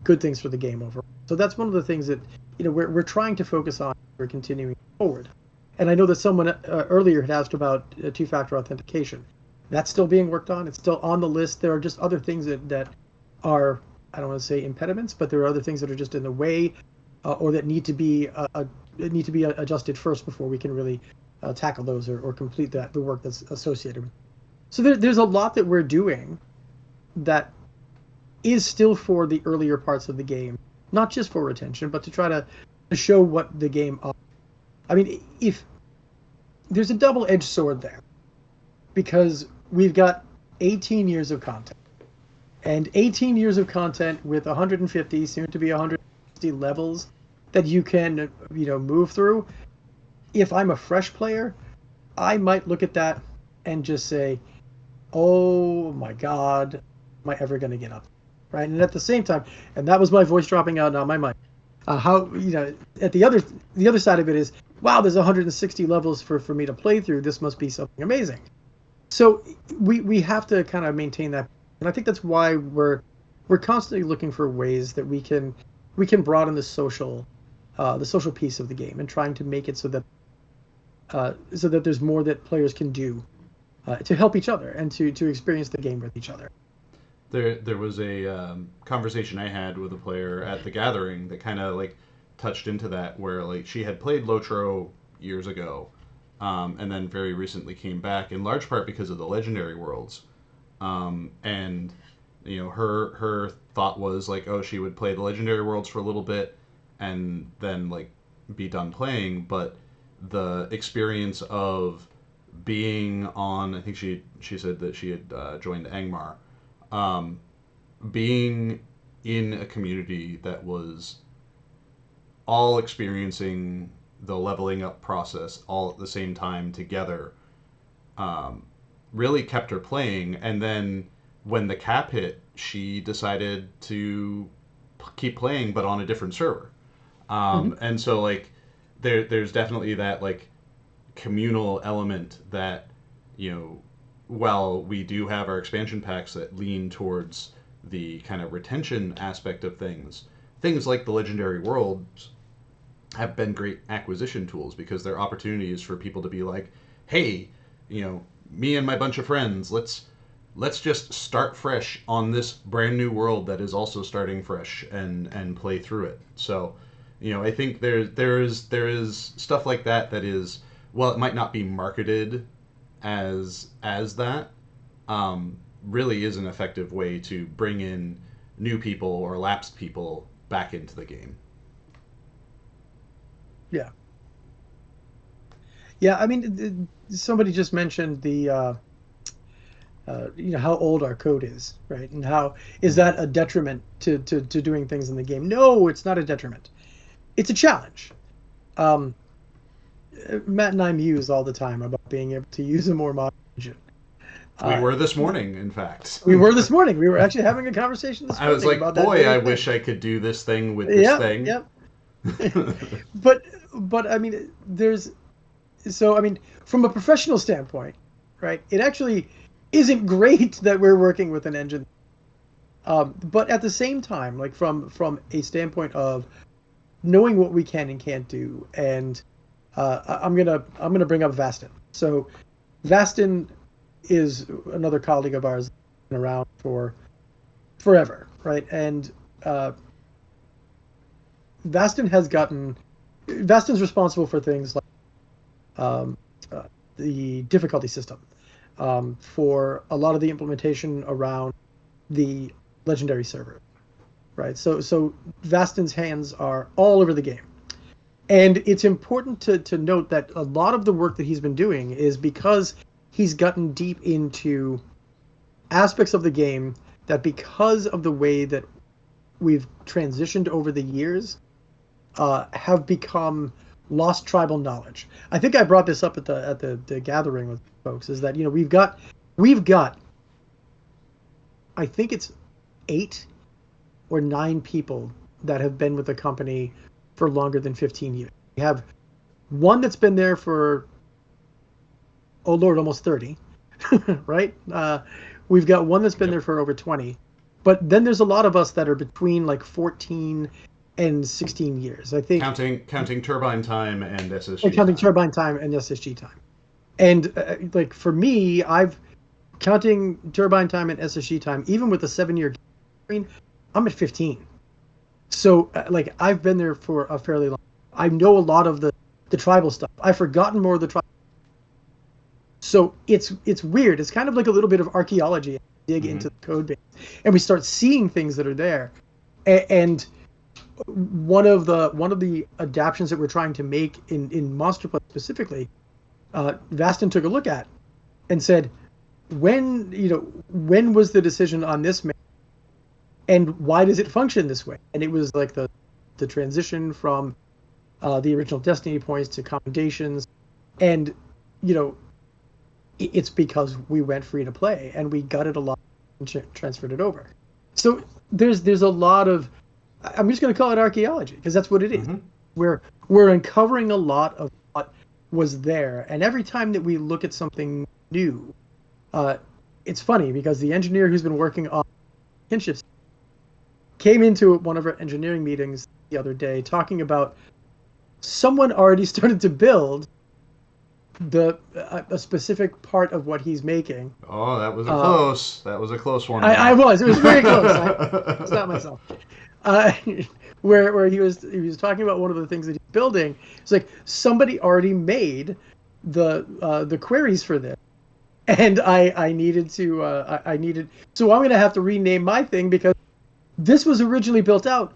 good things for the game overall. So that's one of the things that we're trying to focus on. We're continuing forward. And I know that someone earlier had asked about two-factor authentication. That's still being worked on. It's still on the list. There are just other things that are, I don't want to say impediments, but there are other things that are just in the way, or that need to be adjusted first before we can really tackle those or complete the work that's associated with. So there's a lot that we're doing that is still for the earlier parts of the game, not just for retention, but to try to show what the game offers. I mean, if there's a double-edged sword there, because we've got 18 years of content, and 18 years of content with 150, soon to be 160 levels that you can, move through. If I'm a fresh player, I might look at that and just say, "Oh my God, am I ever going to get up?" Right? And at the same time, and that was my voice dropping out on my mic. How at the other side of it is, wow, there's 160 levels for me to play through. This must be something amazing. So we have to kind of maintain that, and I think that's why we're constantly looking for ways that we can broaden the social piece of the game, and trying to make it so that there's more that players can do to help each other and to experience the game with each other. There was a conversation I had with a player at the gathering that kind of like touched into that, where like she had played Lotro years ago, and then very recently came back in large part because of the legendary worlds, and her thought was like, oh, she would play the legendary worlds for a little bit and then like be done playing, but the experience of being on, I think she said that she had joined Angmar, um, being in a community that was all experiencing the leveling up process all at the same time together, um, really kept her playing. And then when the cap hit, she decided to keep playing, but on a different server. Mm-hmm. And so like there's definitely that like communal element that, while we do have our expansion packs that lean towards the kind of retention aspect of things like the legendary worlds have been great acquisition tools because they're opportunities for people to be like, hey, me and my bunch of friends, let's just start fresh on this brand new world that is also starting fresh and play through it. So, I think there is stuff like that is, well, it might not be marketed as that, really is an effective way to bring in new people or lapsed people back into the game. Yeah. Yeah, I mean, somebody just mentioned the how old our code is, right? And how is Mm-hmm. that a detriment to doing things in the game? No, it's not a detriment. It's a challenge. Um, Matt and I muse all the time about being able to use a more modern engine. We Uh, were this morning, in fact. we were this morning. We were actually having a conversation this I was morning like, about that boy, very I thing. wish I could do this thing with this Yep, thing. yep. but but I mean, I mean, from a professional standpoint, right? It actually isn't great that we're working with an engine. But at the same time, like from a standpoint of knowing what we can and can't do, and I'm gonna bring up Vastin. So Vastin is another colleague of ours, been around for forever, right? And uh, Vastin's responsible for things like um, uh, the difficulty system, for a lot of the implementation around the legendary server, right? So Vastin's hands are all over the game. And it's important to note that a lot of the work that he's been doing is because he's gotten deep into aspects of the game that, because of the way that we've transitioned over the years, have become lost tribal knowledge. I think I brought this up at the gathering with folks, is that we've got I think it's 8 or 9 people that have been with the company for longer than 15 years. We have one that's been there for, oh Lord, almost 30, right? We've got one that's been Yep. there for over 20, but then there's a lot of us that are between like 14 and 16 years. I think, Counting turbine time and SSG counting time. turbine time and SSG time. And like for me, I've counting turbine time and SSG time, even with a 7-year game, I'm at 15. So like I've been there for a fairly long. I know a lot of the tribal stuff. I've forgotten more of the tribal. So it's weird. It's kind of like a little bit of archaeology. Dig Mm-hmm. into the code base, and we start seeing things that are there. And one of the adaptations that we're trying to make in Monster Plus specifically, Vastin took a look at and said, when was the decision on this made, and why does it function this way? And it was like the transition from the original Destiny points to commendations, and you know it's because we went free to play and we gutted a lot and transferred it over. So there's a lot of, I'm just going to call it archaeology because that's what it is. Mm-hmm. We're uncovering a lot of what was there, and every time that we look at something new, it's funny because the engineer who's been working on kinships came into one of our engineering meetings the other day talking about someone already started to build a specific part of what he's making. Oh, that was a close. That was a close one. I was. It was very close. I stopped myself. Uh, where he was talking about one of the things that he's building. It's like somebody already made the queries for this, and I needed to so I'm gonna have to rename my thing because this was originally built out,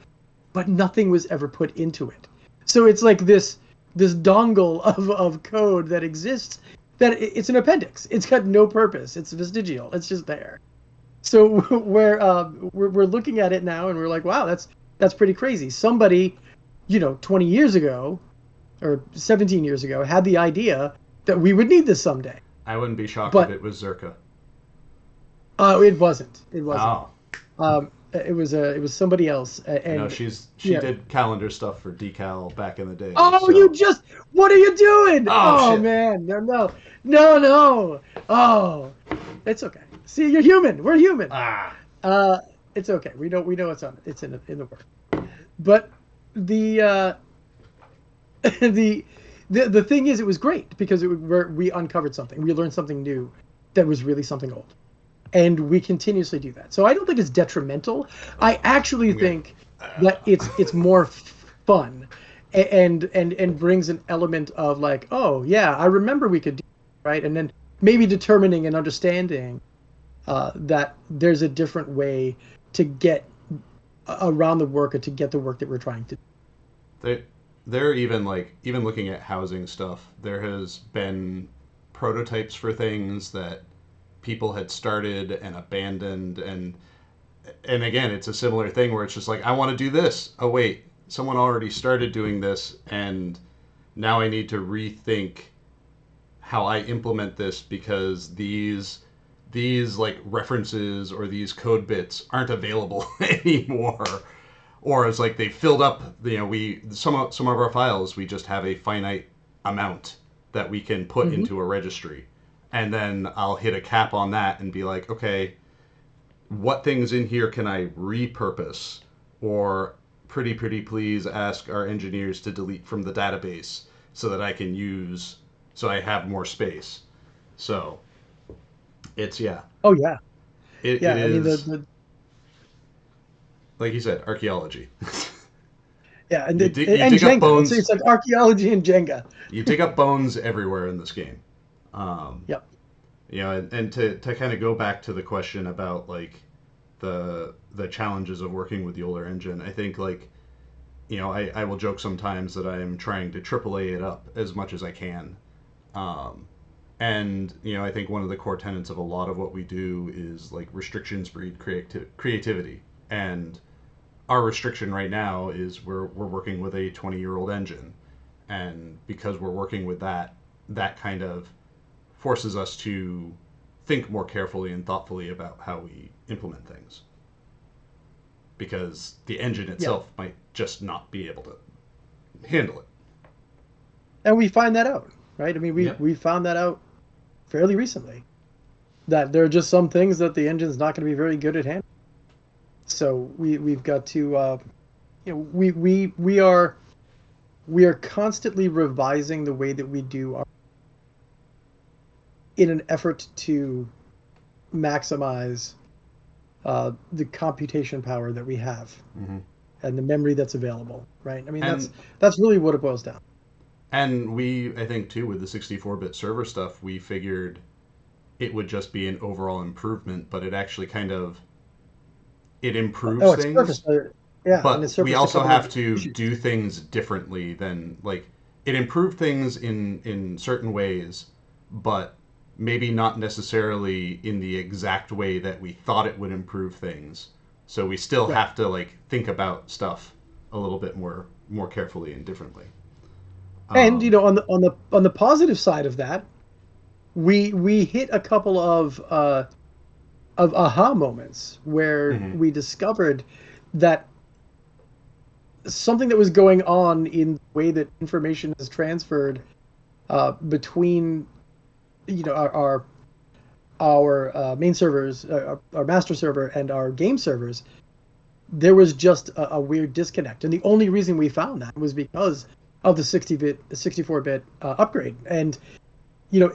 but nothing was ever put into it. So it's like this dongle of code that exists, that it's an appendix. It's got no purpose. It's vestigial. It's just there. So we're looking at it now and we're like, wow, that's pretty crazy. Somebody, 20 years ago or 17 years ago had the idea that we would need this someday. I wouldn't be shocked if But it was Zerka. it wasn't. It wasn't. Oh, It was somebody else. And she yeah. did calendar stuff for Decal back in the day. Oh, so. what are you doing? Oh, shit. Man, no. Oh, it's okay. See, you're human. We're human. Ah. It's okay. We know it's in the work. But the the thing is, it was great because we uncovered something. We learned something new that was really something old, and we continuously do that. So I don't think it's detrimental. I actually think that it's more fun, and brings an element of like, oh yeah, I remember we could do that, right, and then maybe determining and understanding that there's a different way to get around the work or to get the work that we're trying to do. They they're even like even looking at housing stuff. There has been prototypes for things that people had started and abandoned, and again, it's a similar thing where it's just like I want to do this. Oh wait, someone already started doing this, and now I need to rethink how I implement this because these like references or these code bits aren't available anymore, or it's like they filled up. We some of our files we just have a finite amount that we can put Hmm. into a registry, and then I'll hit a cap on that and be like, okay, what things in here can I repurpose, or pretty please ask our engineers to delete from the database so that I can use so I have more space. So it's yeah, Oh yeah, it yeah. I mean is the like you said, archaeology. yeah, and You and dig up Jenga. bones. It's like archaeology and Jenga. You dig up bones everywhere in this game. Um, Yep. and to kind of go back to the question about like the challenges of working with the older engine, I think like I will joke sometimes that I am trying to AAA it up as much as I can. Um, and I think one of the core tenets of a lot of what we do is like restrictions breed creativity. And our restriction right now is we're working with a 20-year-old engine, and because we're working with that kind of forces us to think more carefully and thoughtfully about how we implement things because the engine Yeah, itself might just not be able to handle it. and we find that out, right? I mean, Yep. we found that out fairly recently that there are just some things that the engine's not going to be very good at handling. So we've got to we are constantly revising the way that we do our in an effort to maximize the computation power that we have Mm-hmm. and the memory that's available, right? I mean, And that's really what it boils down. we I think too with the 64-bit server stuff, we figured it would just be an overall improvement, but it actually kind of it Oh, improves it's things, surfaced, yeah, and but it's we surfaced a also couple of have to issues. do things differently than like it improved things in certain ways, but maybe not necessarily in the exact way that we thought it would improve things. So we still Right. have to like think about stuff a little bit more carefully and differently. And Um, on the positive side of that, we hit a couple of aha moments where mhm. we discovered that something that was going on in the way that information is transferred between our main servers, our master server, and our game servers, there was just a weird disconnect. And the only reason we found that was because of the 64-bit upgrade. And you know,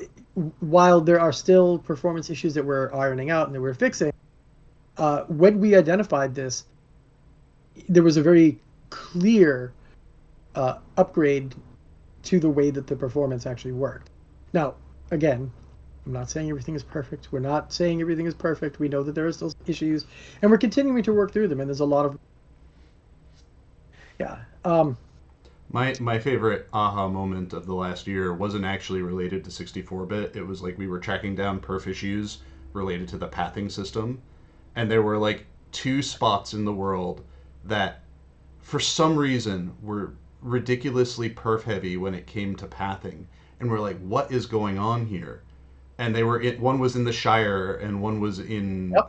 while there are still performance issues that we're ironing out and that we're fixing, when we identified this, there was a very clear upgrade to the way that the performance actually worked. Now, again, I'm not saying everything is perfect. We're not saying everything is perfect. We know that there are still issues, and we're continuing to work through them. And there's a lot of yeah, My favorite aha moment of the last year wasn't actually related to 64-bit. It was like we were tracking down perf issues related to the pathing system, and there were like two spots in the world that for some reason were ridiculously perf heavy when it came to pathing, and we're like, what is going on here? And one was in the Shire and one was in yep.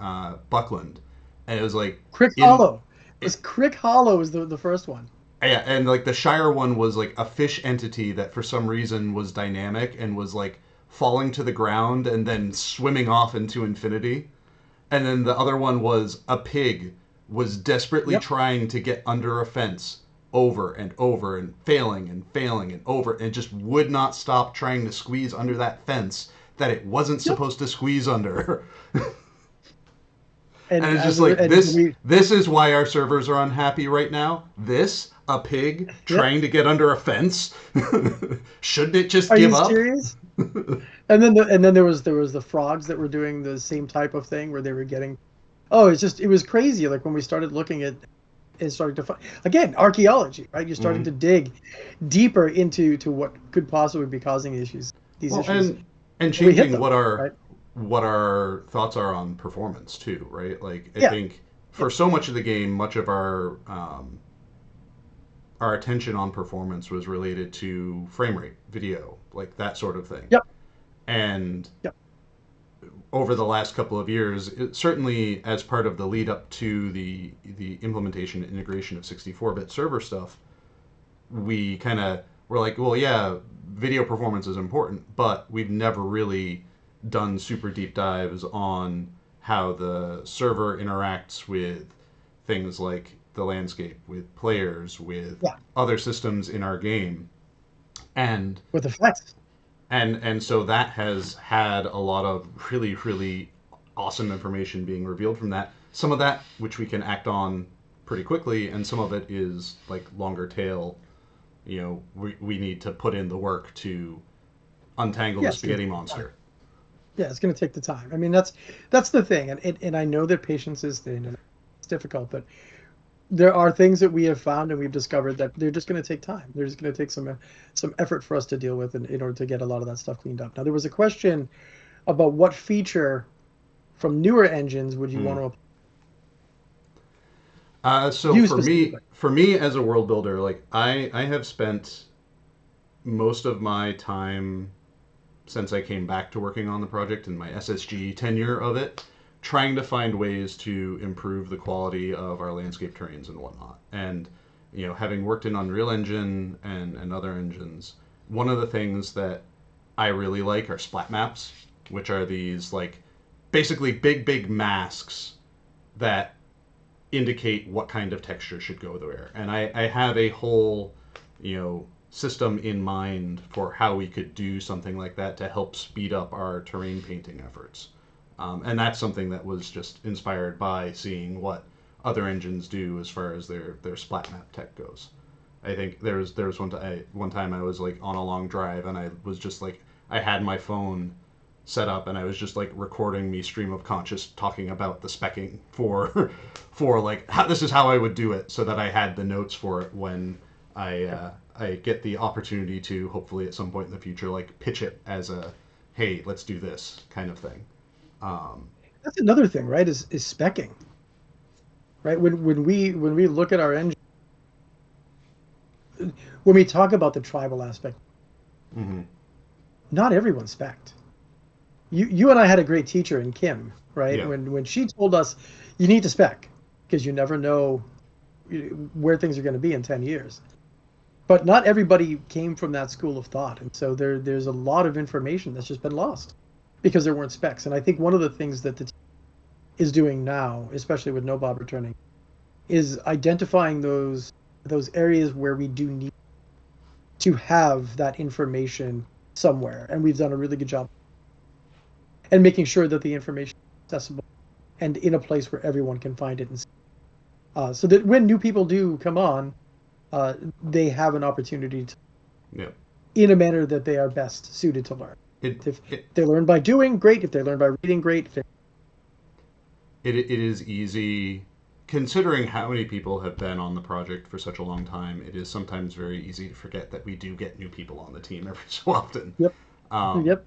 Buckland, and it was like Crick in Hollow. It was Crick Hollow was the first one. yeah, and like the Shire one was like a fish entity that for some reason was dynamic and was like falling to the ground and then swimming off into infinity. And then the other one was a pig was desperately Yep. trying to get under a fence over and over and failing and over and just would not stop trying to squeeze under that fence that it wasn't Yep. supposed to squeeze under. And and it's just as a, like and this. we This is why our servers are unhappy right now. This a pig yep. trying to get under a fence. Shouldn't it just Are give you up? serious? And then there was the frogs that were doing the same type of thing where they were getting. Oh, it was crazy. Like when we started looking at and starting to find again archaeology, right? You're starting Hmm. to dig deeper into what could possibly be causing these Well, issues. and We hit changing them, right? what our thoughts are on performance too, right? Like I Yeah, think yeah, for so much of the game, much of our attention on performance was related to frame rate, video, like that sort of thing. yep, And yep. over the last couple of years, certainly as part of the lead up to the implementation and integration of 64-bit server stuff, we kind of were like, well, yeah, video performance is important, but we've never really done super deep dives on how the server interacts with things like the landscape, with players, with Yeah, other systems in our game, and with effects. and so that has had a lot of really awesome information being revealed from that. Some of that which we can act on pretty quickly, and some of it is like longer tail. We need to put in the work to untangle Yeah, the it's gonna spaghetti take the time. monster. Yeah, it's gonna take the time. I mean, that's the thing, and I know that patience is thin and it's difficult, but there are things that we have found and we've discovered that they're just going to take time. They're just going to take some effort for us to deal with in order to get a lot of that stuff cleaned up. Now, there was a question about what feature from newer engines would you Mm. want to So use for specifically? me as a world builder, like I have spent most of my time since I came back to working on the project in my SSG tenure of it, trying to find ways to improve the quality of our landscape terrains and whatnot. And having worked in Unreal Engine and other engines, one of the things that I really like are splat maps, which are these like basically big masks that indicate what kind of texture should go there. And I have a whole, system in mind for how we could do something like that to help speed up our terrain painting efforts. And that's something that was just inspired by seeing what other engines do as far as their splat map tech goes. I think there was one time I was like on a long drive and I was just like I had my phone set up and I was just like recording me stream of conscious talking about the specking for for like this is how I would do it so that I had the notes for it when I get the opportunity to hopefully at some point in the future like pitch it as a hey, let's do this kind of thing. Um, That's another thing, right? Is specking, right? When we look at our engine, when we talk about the tribal aspect, mm-hmm. not everyone's specced. You and I had a great teacher in Kim, right? Yeah. When she told us you need to spec because you never know where things are going to be in 10 years. But not everybody came from that school of thought, and so there's a lot of information that's just been lost because there weren't specs. And I think one of the things that the team is doing now, especially with no Bob returning, is identifying those areas where we do need to have that information somewhere, and we've done a really good job and making sure that the information is accessible and in a place where everyone can find it and see. So that when new people do come on, uh, they have an opportunity to, Yeah. in a manner that they are best suited to learn. It, If it they learn by doing, great. If they learn by reading, great. it is easy considering how many people have been on the project for such a long time. It is sometimes very easy to forget that we do get new people on the team every so often. Yep,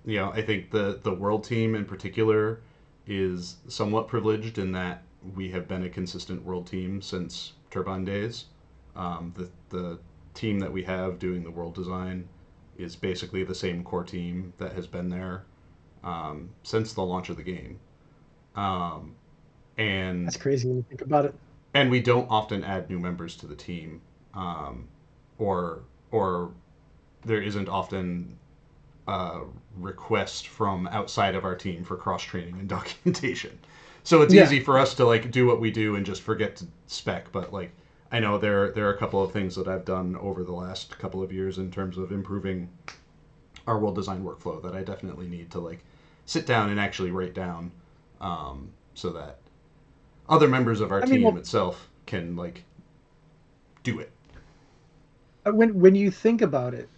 yep, I think the world team in particular is somewhat privileged in that we have been a consistent world team since Turbine days. The team that we have doing the world design is basically the same core team that has been there since the launch of the game. Um, that's and crazy when you think about it. and we don't often add new members to the team, or or there isn't often a request from outside of our team for cross training and documentation. So it's Yeah, easy for us to like do what we do and just forget to spec. But like I know there are a couple of things that I've done over the last couple of years in terms of improving our world design workflow that I definitely need to like sit down and actually write down, so that other members of our I mean, team well, itself can like do it. when you think about it,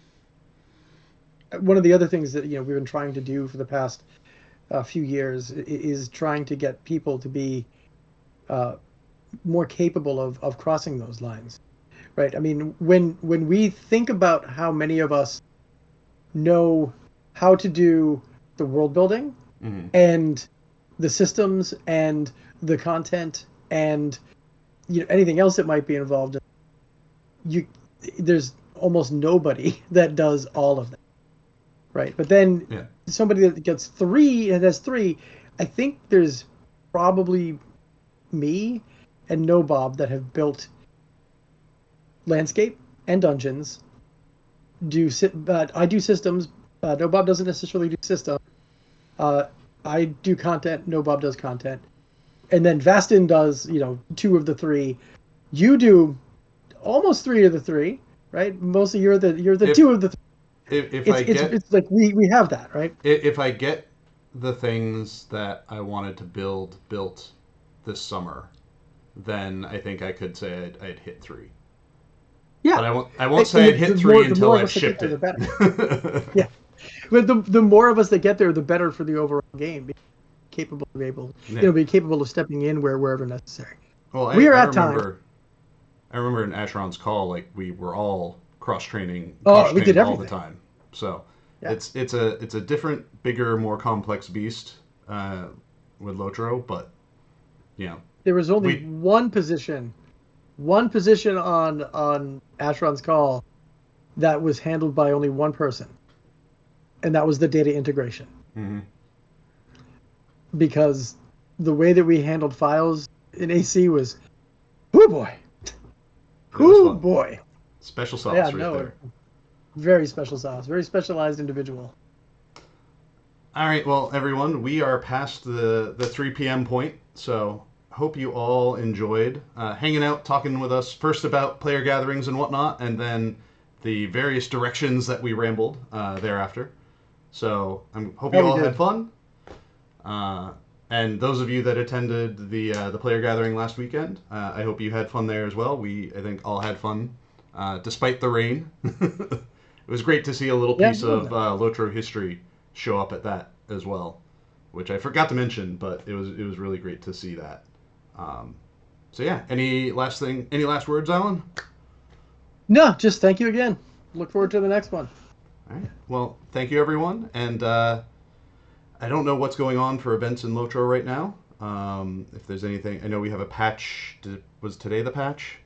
one of the other things that we've been trying to do for the past few years is trying to get people to be uh, more capable of crossing those lines, right? I mean, when we think about how many of us know how to do the world building Mm-hmm. and the systems and the content and anything else that might be involved in, you there's almost nobody that does all of that, right? But then Yeah. somebody that gets three and has three, I think there's probably me and No Bob that have built landscape and dungeons. But I do systems. No Bob doesn't necessarily do systems. Uh, I do content. No Bob does content, and then Vastin does two of the three. You do almost three of the three, right? Mostly you're the If two of the three. if It's I it's get it's like we have that, right? if I get the things that I wanted to build built this summer, then I think I could say I'd hit three. But Yeah. I won't say I'd And hit the three more the until more of I've us that get shipped there, the it. better. Yeah. But the more of us that get there, the better for the overall game. Be capable of Yeah. be capable of stepping in wherever necessary. Well, We are I at time. remember in Asheron's call, like we were all cross Oh, we did trained all the everything. time. So Yeah. it's a different, bigger, more complex beast with Lotro, but you know There was only we one position on Asheron's call that was handled by only one person, and that was the data integration. mhm, Because the way that we handled files in AC was, oh boy, it was oh fun. boy. Special Yeah, sauce right no, there. very special sauce, very specialized individual. All right, well, everyone, we are past the 3 p.m. point, so hope you all enjoyed hanging out, talking with us first about player gatherings and whatnot, and then the various directions that we rambled thereafter. So I hope Oh, you we all had did. fun. Uh, and those of you that attended the player gathering last weekend, I hope you had fun there as well. We, I think, all had fun despite the rain. It was great to see a little Yeah, piece of Lotro history show up at that as well, which I forgot to mention, but it was really great to see that. Um, so yeah, any last words, Alan? no, just thank you again. Look forward to the next one. All right. Well, thank you, everyone, and I don't know what's going on for events in Lotro right now. If there's anything, I know we have a patch. Was today the patch?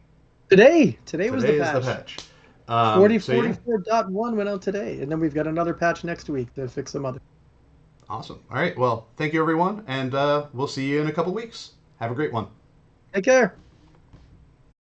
Today was the Today is the patch. patch. 40 So yeah, 44.1 went out today, and then we've got another patch next week to fix some other. awesome. All right. Well, thank you, everyone, and we'll see you in a couple weeks. Have a great one. Take care.